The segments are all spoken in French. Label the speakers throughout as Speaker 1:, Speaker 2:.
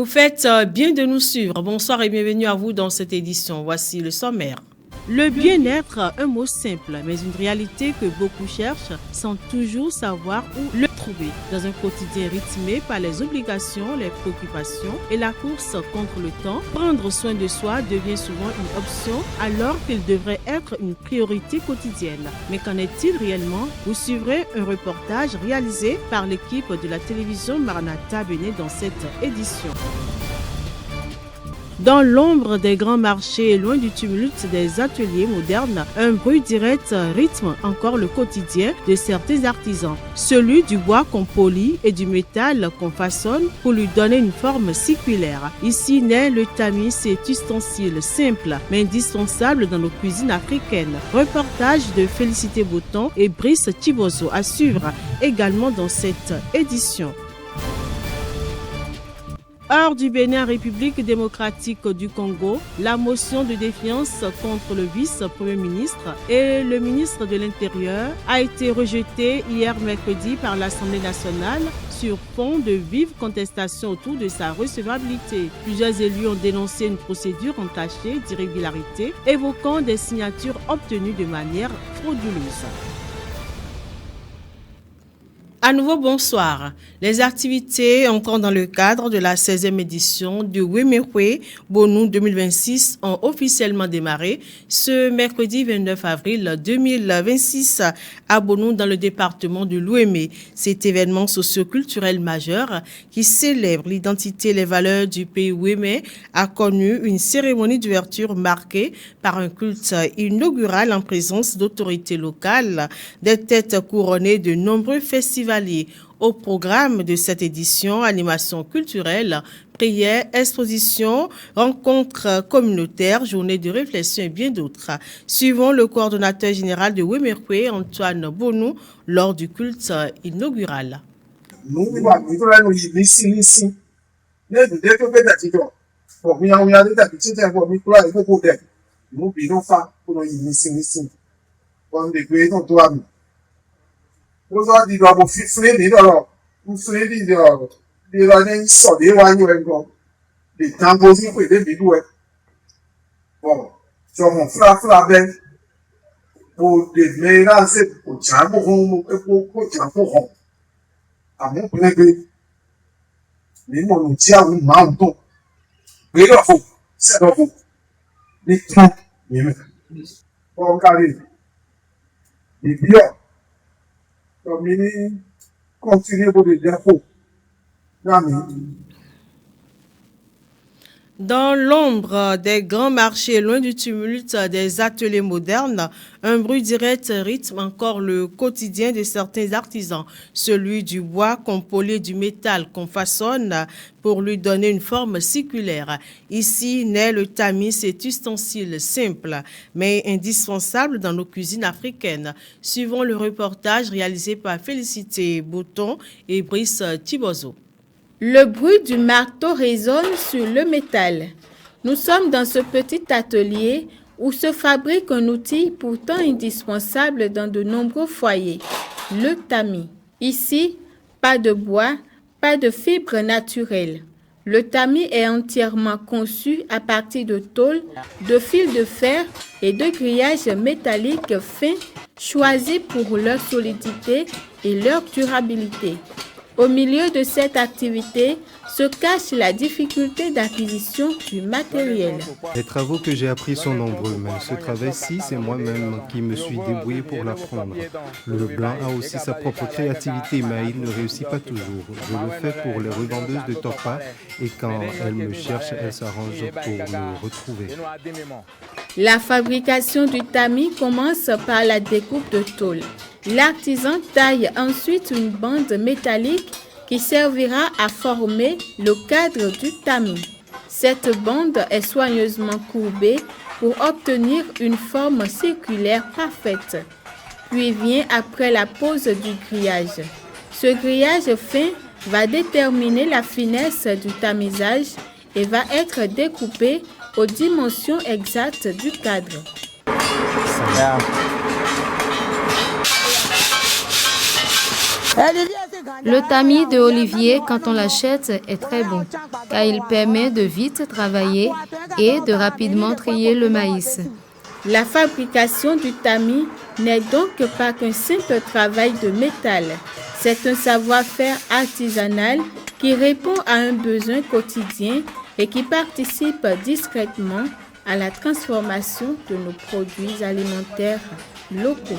Speaker 1: Vous faites bien de nous suivre. Bonsoir et bienvenue à vous dans cette édition. Voici le sommaire. Le bien-être, un mot simple, mais une réalité que beaucoup cherchent sans toujours savoir où le trouver. Dans un quotidien rythmé par les obligations, les préoccupations et la course contre le temps, prendre soin de soi devient souvent une option alors qu'il devrait être une priorité quotidienne. Mais qu'en est-il réellement? Vous suivrez un reportage réalisé par l'équipe de la télévision Maranatha Bénin dans cette édition. Dans l'ombre des grands marchés et loin du tumulte des ateliers modernes, un bruit direct rythme encore le quotidien de certains artisans. Celui du bois qu'on polit et du métal qu'on façonne pour lui donner une forme circulaire. Ici naît le tamis, cet ustensile simple mais indispensable dans nos cuisines africaines. Reportage de Félicité Bouton et Brice Thibozo à suivre également dans cette édition. Hors du Bénin, République démocratique du Congo, la motion de défiance contre le vice-premier ministre et le ministre de l'Intérieur a été rejetée hier mercredi par l'Assemblée nationale sur fond de vives contestations autour de sa recevabilité. Plusieurs élus ont dénoncé une procédure entachée d'irrégularité, évoquant des signatures obtenues de manière frauduleuse. À nouveau, bonsoir. Les activités encore dans le cadre de la 16e édition du Wemekwe Bonou 2026 ont officiellement démarré ce mercredi 29 avril 2026 à Bonou dans le département de l'Ouémé. Cet événement socio-culturel majeur qui célèbre l'identité et les valeurs du pays Ouémé a connu une cérémonie d'ouverture marquée par un culte inaugural en présence d'autorités locales, des têtes couronnées de nombreux festivals. Au programme de cette édition, animation culturelle, prières, expositions, rencontres communautaires, journées de réflexion et bien d'autres. Suivons le coordonnateur général de Wemekwe, Antoine Bonou, lors du culte inaugural.
Speaker 2: Lọ́sọ̀ di ìdọ̀bọ̀ fífúlé ní ìdọ̀rọ̀ fúfúlé ní ìdọ̀rọ̀ ìdọ̀rọ̀ ní sọ̀dé wáyé ẹ̀ gan lè tán bó sí pèlè bílú ẹ̀ bọ̀ sọmọ fúlàfúlà bẹ́ o lè mẹ́ra ṣe kò já bó hàn epo kò já bó hàn àmọ́ pínlẹ́gbẹ́ nínú ọ̀nà tí àwọn máa ń dùn gbé lọ́fọ̀ sẹ́dọ̀fọ̀ ní tán mímẹ́ wọ́n kárí ìbílẹ̀.
Speaker 1: Dans l'ombre des grands marchés, loin du tumulte des ateliers modernes, un bruit direct rythme encore le quotidien de certains artisans, celui du bois qu'on polit, du métal qu'on façonne pour lui donner une forme circulaire. Ici naît le tamis, cet ustensile simple mais indispensable dans nos cuisines africaines. Suivons le reportage réalisé par Félicité Bouton et Brice Thibozo.
Speaker 3: Le bruit du marteau résonne sur le métal. Nous sommes dans ce petit atelier où se fabrique un outil pourtant indispensable dans de nombreux foyers, le tamis. Ici, pas de bois, pas de fibres naturelles. Le tamis est entièrement conçu à partir de tôles, de fils de fer et de grillages métalliques fins choisis pour leur solidité et leur durabilité. Au milieu de cette activité se cache la difficulté d'acquisition du matériel.
Speaker 4: Les travaux que j'ai appris sont nombreux, mais ce travail-ci, c'est moi-même qui me suis débrouillé pour l'apprendre. Le blanc a aussi sa propre créativité, mais il ne réussit pas toujours. Je le fais pour les revendeuses de torpas et quand elles me cherchent, elles s'arrangent pour me retrouver.
Speaker 3: La fabrication du tamis commence par la découpe de tôle. L'artisan taille ensuite une bande métallique qui servira à former le cadre du tamis. Cette bande est soigneusement courbée pour obtenir une forme circulaire parfaite. Puis vient après la pose du grillage. Ce grillage fin va déterminer la finesse du tamisage et va être découpé aux dimensions exactes du cadre.
Speaker 5: Le tamis de Olivier, quand on l'achète, est très bon, car il permet de vite travailler et de rapidement trier le maïs.
Speaker 3: La fabrication du tamis n'est donc pas qu'un simple travail de métal. C'est un savoir-faire artisanal qui répond à un besoin quotidien et qui participe discrètement à la transformation de nos produits alimentaires locaux.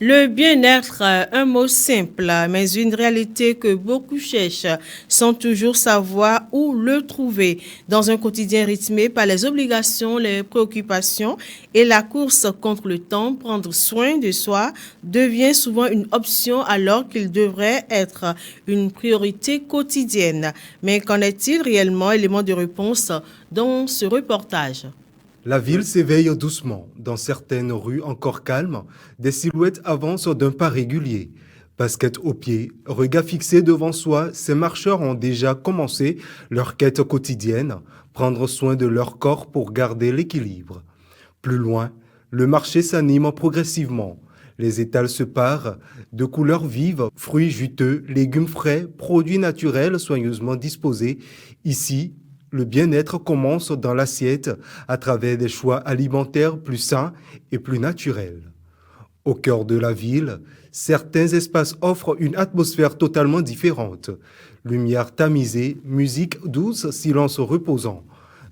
Speaker 1: Le bien-être, un mot simple, mais une réalité que beaucoup cherchent sans toujours savoir où le trouver. Dans un quotidien rythmé par les obligations, les préoccupations et la course contre le temps, prendre soin de soi devient souvent une option alors qu'il devrait être une priorité quotidienne. Mais qu'en est-il réellement? Élément de réponse dans ce reportage.
Speaker 4: La ville s'éveille doucement. Dans certaines rues encore calmes, des silhouettes avancent d'un pas régulier. Basket aux pieds, regard fixé devant soi, ces marcheurs ont déjà commencé leur quête quotidienne, prendre soin de leur corps pour garder l'équilibre. Plus loin, le marché s'anime progressivement. Les étals se parent de couleurs vives, fruits juteux, légumes frais, produits naturels soigneusement disposés. Ici, le bien-être commence dans l'assiette à travers des choix alimentaires plus sains et plus naturels. Au cœur de la ville, certains espaces offrent une atmosphère totalement différente. Lumière tamisée, musique douce, silence reposant.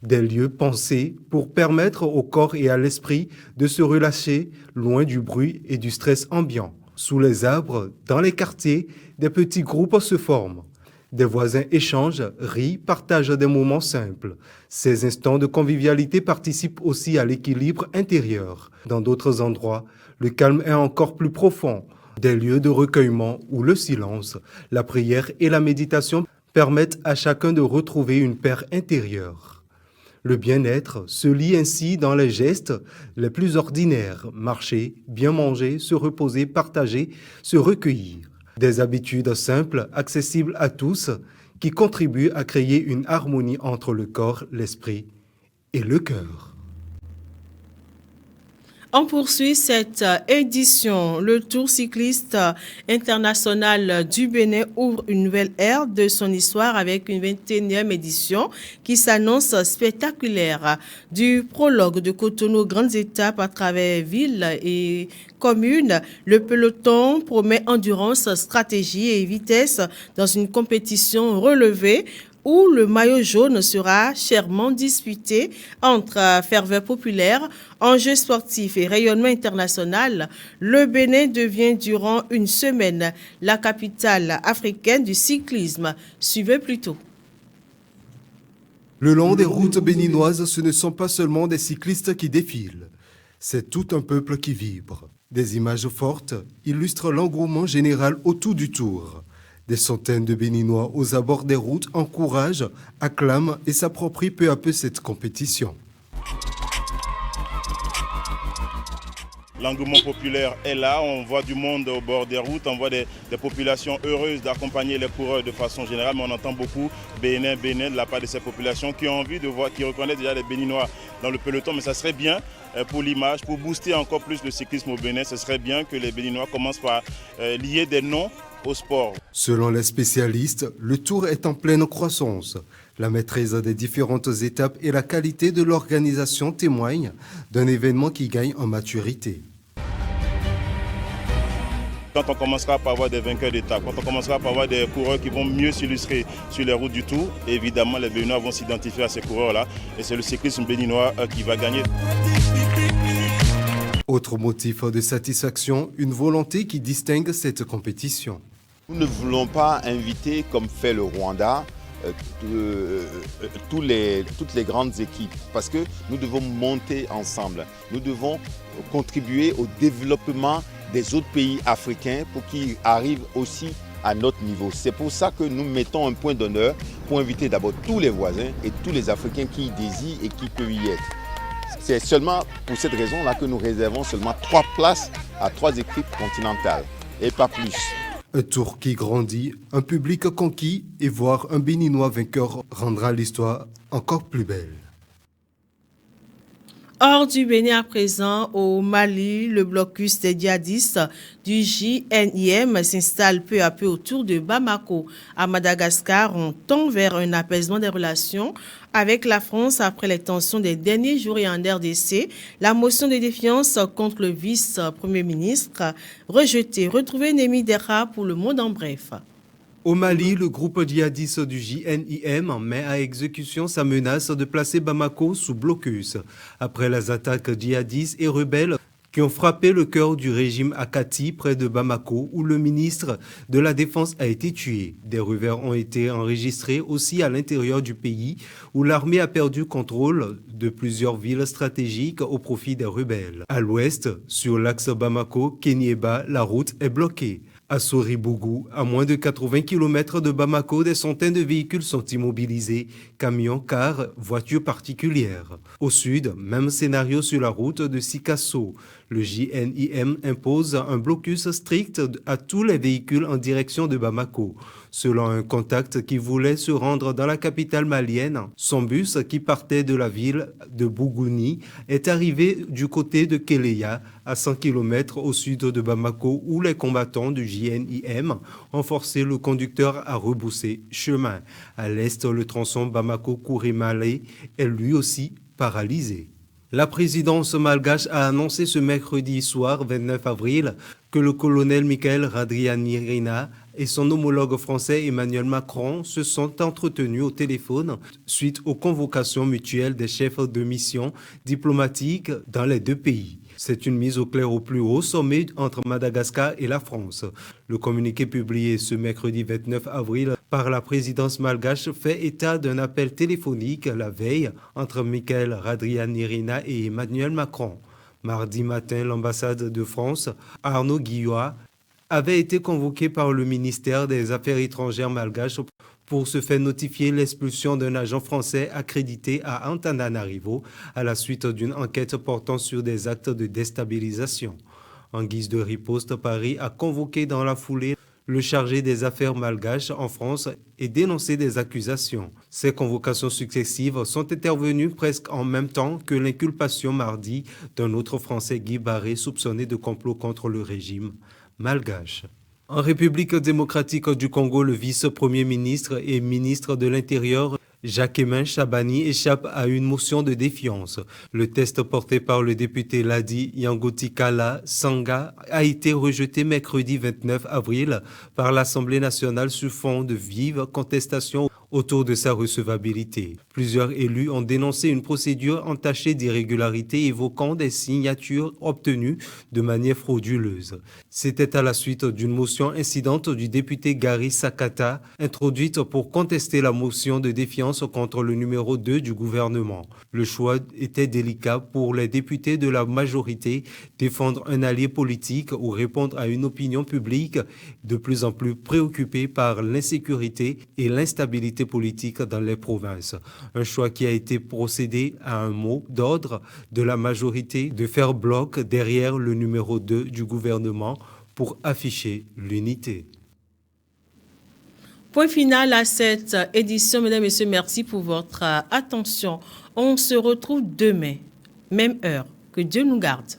Speaker 4: Des lieux pensés pour permettre au corps et à l'esprit de se relâcher loin du bruit et du stress ambiant. Sous les arbres, dans les quartiers, des petits groupes se forment. Des voisins échangent, rient, partagent des moments simples. Ces instants de convivialité participent aussi à l'équilibre intérieur. Dans d'autres endroits, le calme est encore plus profond. Des lieux de recueillement où le silence, la prière et la méditation permettent à chacun de retrouver une paix intérieure. Le bien-être se lie ainsi dans les gestes les plus ordinaires. Marcher, bien manger, se reposer, partager, se recueillir. Des habitudes simples, accessibles à tous, qui contribuent à créer une harmonie entre le corps, l'esprit et le cœur.
Speaker 1: On poursuit cette édition. Le Tour cycliste international du Bénin ouvre une nouvelle ère de son histoire avec une 21e édition qui s'annonce spectaculaire. Du prologue de Cotonou aux grandes étapes à travers villes et communes, le peloton promet endurance, stratégie et vitesse dans une compétition relevée où le maillot jaune sera chèrement disputé entre ferveur populaire, enjeux sportifs et rayonnement international. Le Bénin devient durant une semaine la capitale africaine du cyclisme. Suivez plutôt.
Speaker 4: Le long des routes béninoises, ce ne sont pas seulement des cyclistes qui défilent, c'est tout un peuple qui vibre. Des images fortes illustrent l'engouement général autour du Tour. Des centaines de Béninois aux abords des routes encouragent, acclament et s'approprient peu à peu cette compétition.
Speaker 6: L'engouement populaire est là, on voit du monde au bord des routes, on voit des populations heureuses d'accompagner les coureurs de façon générale, mais on entend beaucoup Bénin de la part de ces populations qui ont envie de voir, qui reconnaissent déjà les Béninois dans le peloton, mais ça serait bien pour l'image, pour booster encore plus le cyclisme au Bénin, ce serait bien que les Béninois commencent par lier des noms au sport.
Speaker 4: Selon les spécialistes, le Tour est en pleine croissance. La maîtrise des différentes étapes et la qualité de l'organisation témoignent d'un événement qui gagne en maturité.
Speaker 6: Quand on commencera par avoir des vainqueurs d'étape, quand on commencera par avoir des coureurs qui vont mieux s'illustrer sur les routes du Tour, évidemment les Béninois vont s'identifier à ces coureurs-là et c'est le cyclisme béninois qui va gagner.
Speaker 4: Autre motif de satisfaction, une volonté qui distingue cette compétition.
Speaker 7: Nous ne voulons pas inviter, comme fait le Rwanda, toutes les grandes équipes, parce que nous devons monter ensemble. Nous devons contribuer au développement des autres pays africains pour qu'ils arrivent aussi à notre niveau. C'est pour ça que nous mettons un point d'honneur pour inviter d'abord tous les voisins et tous les Africains qui y désirent et qui peuvent y être. C'est seulement pour cette raison-là que nous réservons seulement 3 places à 3 équipes continentales et pas plus.
Speaker 4: Un Tour qui grandit, un public conquis et voir un Béninois vainqueur rendra l'histoire encore plus belle.
Speaker 1: Hors du Bénin à présent, au Mali, le blocus des djihadistes du JNIM s'installe peu à peu autour de Bamako. À Madagascar, on tend vers un apaisement des relations avec la France après les tensions des derniers jours et en RDC. La motion de défiance contre le vice-premier ministre rejetée. Retrouvez Némi Dera pour Le Monde en bref.
Speaker 4: Au Mali, le groupe djihadiste du JNIM met à exécution sa menace de placer Bamako sous blocus. Après les attaques djihadistes et rebelles qui ont frappé le cœur du régime à Kati, près de Bamako, où le ministre de la Défense a été tué. Des revers ont été enregistrés aussi à l'intérieur du pays, où l'armée a perdu contrôle de plusieurs villes stratégiques au profit des rebelles. À l'ouest, sur l'axe Bamako-Kéniéba, la route est bloquée. À Soribougou, à moins de 80 km de Bamako, des centaines de véhicules sont immobilisés, camions, cars, voitures particulières. Au sud, même scénario sur la route de Sikasso. Le JNIM impose un blocus strict à tous les véhicules en direction de Bamako. Selon un contact qui voulait se rendre dans la capitale malienne, son bus qui partait de la ville de Bougouni est arrivé du côté de Kéléa, à 100 km au sud de Bamako, où les combattants du JNIM ont forcé le conducteur à rebousser chemin. À l'est, le tronçon Bamako-Kourimale est lui aussi paralysé. La présidence malgache a annoncé ce mercredi soir, 29 avril, que le colonel Michael Randrianirina et son homologue français Emmanuel Macron se sont entretenus au téléphone suite aux convocations mutuelles des chefs de mission diplomatiques dans les deux pays. C'est une mise au clair au plus haut sommet entre Madagascar et la France. Le communiqué publié ce mercredi 29 avril par la présidence malgache fait état d'un appel téléphonique la veille entre Michael Randrianirina et Emmanuel Macron. Mardi matin, l'ambassade de France, Arnaud Guillois, avait été convoqué par le ministère des Affaires étrangères malgache pour se faire notifier l'expulsion d'un agent français accrédité à Antananarivo à la suite d'une enquête portant sur des actes de déstabilisation. En guise de riposte, Paris a convoqué dans la foulée le chargé des affaires malgaches en France et dénoncé des accusations. Ces convocations successives sont intervenues presque en même temps que l'inculpation mardi d'un autre Français, Guy Barré, soupçonné de complot contre le régime malgache. En République démocratique du Congo, le vice-premier ministre et ministre de l'Intérieur, Jacquemin Chabani, échappe à une motion de défiance. Le test porté par le député Ladi Yangotikala Sanga a été rejeté mercredi 29 avril par l'Assemblée nationale sur fond de vive contestation autour de sa recevabilité. Plusieurs élus ont dénoncé une procédure entachée d'irrégularités évoquant des signatures obtenues de manière frauduleuse. C'était à la suite d'une motion incidente du député Gary Sakata, introduite pour contester la motion de défiance contre le numéro 2 du gouvernement. Le choix était délicat pour les députés de la majorité, défendre un allié politique ou répondre à une opinion publique de plus en plus préoccupée par l'insécurité et l'instabilité politique dans les provinces. Un choix qui a été procédé à un mot d'ordre de la majorité de faire bloc derrière le numéro 2 du gouvernement pour afficher l'unité.
Speaker 1: Point final à cette édition. Mesdames et messieurs, merci pour votre attention. On se retrouve demain, même heure. Que Dieu nous garde.